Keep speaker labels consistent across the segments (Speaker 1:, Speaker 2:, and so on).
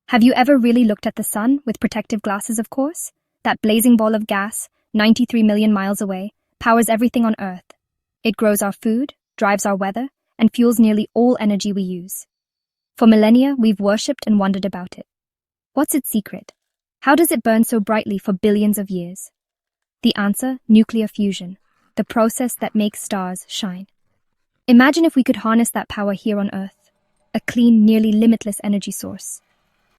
Speaker 1: Have you ever really looked at the sun, with protective glasses, of course? That blazing ball of gas, 93 million miles away, powers everything on Earth. It grows our food, drives our weather, and fuels nearly all energy we use. For millennia, we've worshipped and wondered about it. What's its secret? How does it burn so brightly for billions of years? The answer: nuclear fusion, the process that makes stars shine. Imagine if we could harness that power here on Earth, a clean, nearly limitless energy source.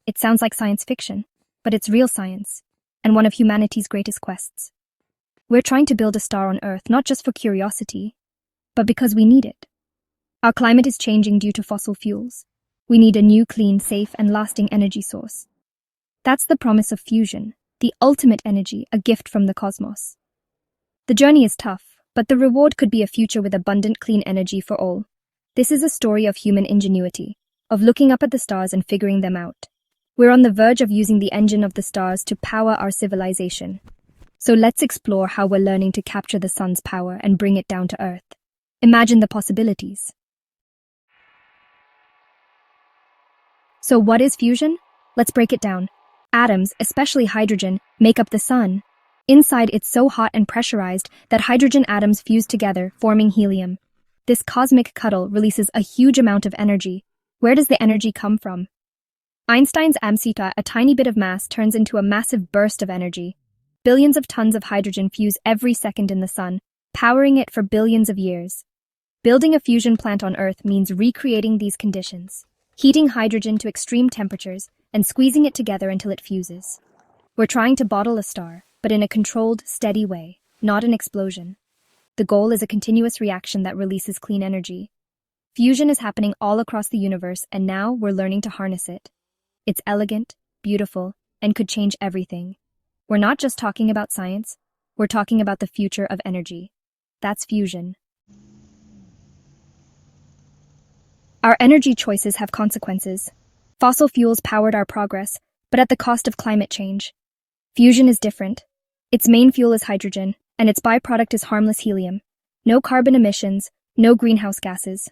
Speaker 1: It sounds like science fiction, but it's real science, and one of humanity's greatest quests. We're trying to build a star on Earth, not just for curiosity, but because we need it. Our climate is changing due to fossil fuels. We need a new, clean, safe, and lasting energy source. That's the promise of fusion, the ultimate energy, a gift from the cosmos. The journey is tough, but the reward could be a future with abundant, clean energy for all. This is a story of human ingenuity, of looking up at the stars and figuring them out. We're on the verge of using the engine of the stars to power our civilization. So let's explore how we're learning to capture the sun's power and bring it down to Earth. Imagine the possibilities. So what is fusion? Let's break it down. Atoms, especially hydrogen, make up the sun. Inside, it's so hot and pressurized that hydrogen atoms fuse together, forming helium. This cosmic cuddle releases a huge amount of energy. Where does the energy come from? Einstein's amsita, a tiny bit of mass, turns into a massive burst of energy. Billions of tons of hydrogen fuse every second in the sun, powering it for billions of years. Building a fusion plant on Earth means recreating these conditions, heating hydrogen to extreme temperatures and squeezing it together until it fuses. We're trying to bottle a star, but in a controlled, steady way, not an explosion. The goal is a continuous reaction that releases clean energy. Fusion is happening all across the universe, and now we're learning to harness it. It's elegant, beautiful, and could change everything. We're not just talking about science, we're talking about the future of energy. That's fusion. Our energy choices have consequences. Fossil fuels powered our progress, but at the cost of climate change. Fusion is different. Its main fuel is hydrogen, and its byproduct is harmless helium. No carbon emissions, no greenhouse gases.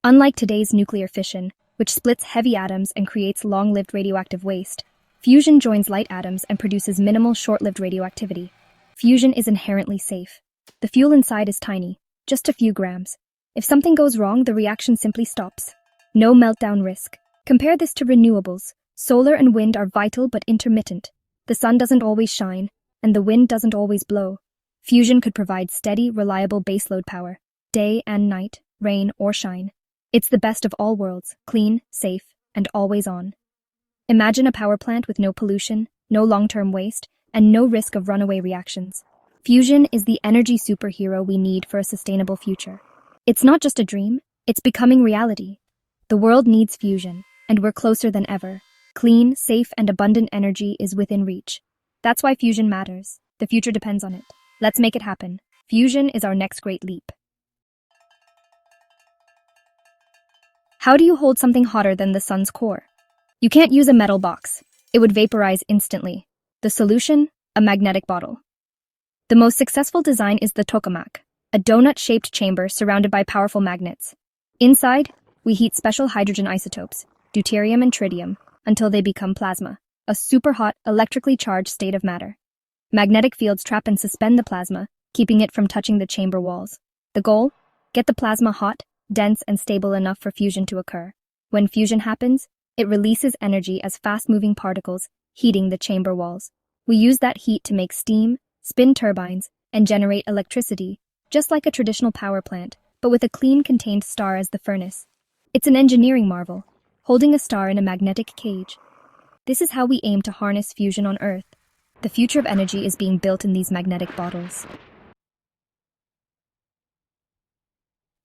Speaker 1: Unlike today's nuclear fission, which splits heavy atoms and creates long-lived radioactive waste, fusion joins light atoms and produces minimal short-lived radioactivity. Fusion is inherently safe. The fuel inside is tiny, just a few grams. If something goes wrong, the reaction simply stops. No meltdown risk. Compare this to renewables. Solar and wind are vital but intermittent. The sun doesn't always shine, and the wind doesn't always blow. Fusion could provide steady, reliable baseload power, day and night, rain or shine. It's the best of all worlds, clean, safe, and always on. Imagine a power plant with no pollution, no long-term waste, and no risk of runaway reactions. Fusion is the energy superhero we need for a sustainable future. It's not just a dream, it's becoming reality. The world needs fusion, and we're closer than ever. Clean, safe, and abundant energy is within reach. That's why fusion matters. The future depends on it. Let's make it happen. Fusion is our next great leap. How do you hold something hotter than the sun's core? You can't use a metal box. It would vaporize instantly. The solution? A magnetic bottle. The most successful design is the tokamak, a donut-shaped chamber surrounded by powerful magnets. Inside, we heat special hydrogen isotopes, deuterium and tritium, until they become plasma, a super-hot, electrically charged state of matter. Magnetic fields trap and suspend the plasma, keeping it from touching the chamber walls. The goal? Get the plasma hot, dense, and stable enough for fusion to occur. When fusion happens, it releases energy as fast-moving particles, heating the chamber walls. We use that heat to make steam, spin turbines, and generate electricity, just like a traditional power plant, but with a clean, contained star as the furnace. It's an engineering marvel, holding a star in a magnetic cage. This is how we aim to harness fusion on Earth. The future of energy is being built in these magnetic bottles.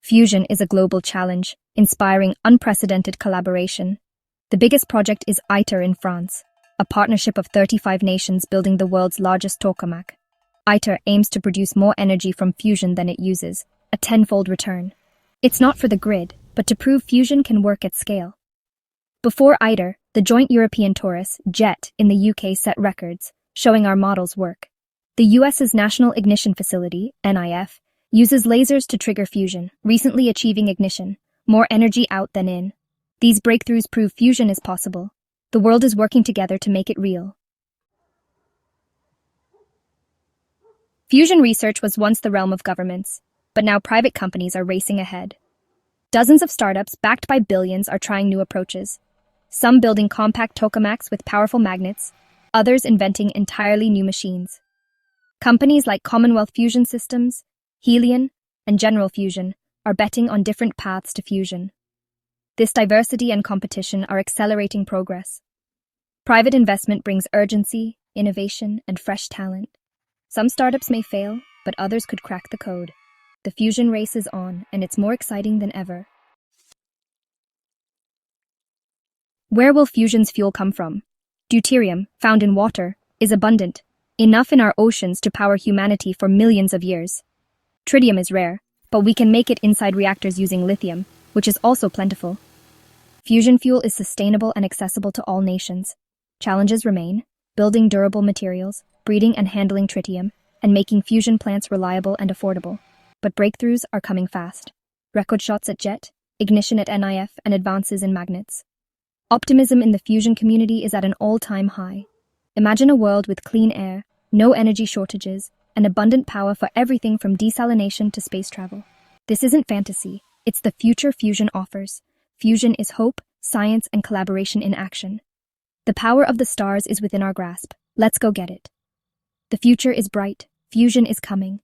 Speaker 1: Fusion is a global challenge, inspiring unprecedented collaboration. The biggest project is ITER in France, a partnership of 35 nations building the world's largest tokamak. ITER aims to produce more energy from fusion than it uses, a tenfold return. It's not for the grid, but to prove fusion can work at scale. Before ITER, the joint European Torus, JET, in the UK set records, showing our models work. The US's National Ignition Facility, NIF, uses lasers to trigger fusion, recently achieving ignition, more energy out than in. These breakthroughs prove fusion is possible. The world is working together to make it real. Fusion research was once the realm of governments, but now private companies are racing ahead. Dozens of startups backed by billions are trying new approaches, some building compact tokamaks with powerful magnets, others inventing entirely new machines. Companies like Commonwealth Fusion Systems, Helion, and General Fusion are betting on different paths to fusion. This diversity and competition are accelerating progress. Private investment brings urgency, innovation, and fresh talent. Some startups may fail, but others could crack the code. The fusion race is on, and it's more exciting than ever. Where will fusion's fuel come from? Deuterium, found in water, is abundant, enough in our oceans to power humanity for millions of years. Tritium is rare, but we can make it inside reactors using lithium, which is also plentiful. Fusion fuel is sustainable and accessible to all nations. Challenges remain: building durable materials, breeding and handling tritium, and making fusion plants reliable and affordable. But breakthroughs are coming fast. Record shots at JET, ignition at NIF, and advances in magnets. Optimism in the fusion community is at an all-time high. Imagine a world with clean air, no energy shortages, and abundant power for everything from desalination to space travel. This isn't fantasy, it's the future fusion offers. Fusion is hope, science, and collaboration in action. The power of the stars is within our grasp. Let's go get it. The future is bright. Fusion is coming.